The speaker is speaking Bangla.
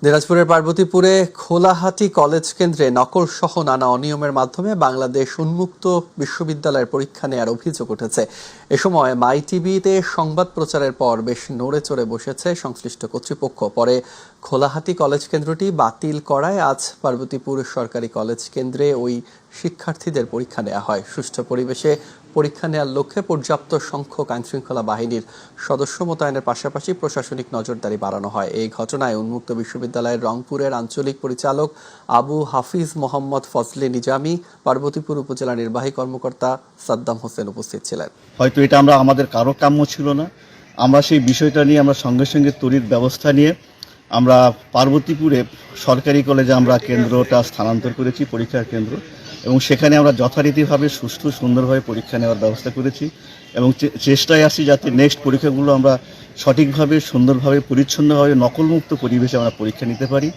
দিনাজপুরের পার্বতীপুরে খোলাহাটি কলেজ কেন্দ্রে নকল সহ নানা অনিয়মের মাধ্যমে বাংলাদেশ উন্মুক্ত বিশ্ববিদ্যালয়ের পরীক্ষা নেয়ার অভিযোগ উঠেছে। এ সময় মাই টিভিতে সংবাদ প্রচারের পর বেশ নড়ে চড়ে বসেছে সংশ্লিষ্ট কর্তৃপক্ষ। পরে খোলাহাটি কলেজ কেন্দ্রটি বাতিল করায় আজ পার্বতীপুর সরকারি কলেজ কেন্দ্রে ওই শিক্ষার্থীদের পরীক্ষা নেওয়া হয়। সুষ্ঠু পরিবেশে পরীক্ষা নেওয়ার লক্ষ্যে পর্যাপ্ত সংখ্যক আইনশৃঙ্খলা বাহিনীর সদস্য মোতায়েনের পাশাপাশি প্রশাসনিক নজরদারি বাড়ানো হয়। এই ঘটনায় উন্মুক্ত বিশ্ববিদ্যালয়ের রংপুরের আঞ্চলিক পরিচালক আবু হাফিজ মোহাম্মদ ফজলে নিজামী, পার্বতীপুর উপজেলা নির্বাহী কর্মকর্তা সাদ্দাম হোসেন উপস্থিত ছিলেন। হয়তো এটা আমাদের কারো কাম্য ছিল না। আমরা সেই বিষয়টা নিয়ে আমরা সঙ্গে সঙ্গে তড়িৎ ব্যবস্থা নিয়ে আমরা পার্বতীপুরে সরকারি কলেজে আমরা কেন্দ্রটা স্থানান্তর করেছি, পরীক্ষার কেন্দ্র, এবং সেখানে আমরা যথারীতিভাবে সুষ্ঠু সুন্দরভাবে পরীক্ষা নেওয়ার ব্যবস্থা করেছি এবং চেষ্টায় আছি যাতে নেক্সট পরীক্ষাগুলো আমরা সঠিকভাবে, সুন্দরভাবে, পরিচ্ছন্নভাবে, নকলমুক্ত পরিবেশে আমরা পরীক্ষা নিতে পারি।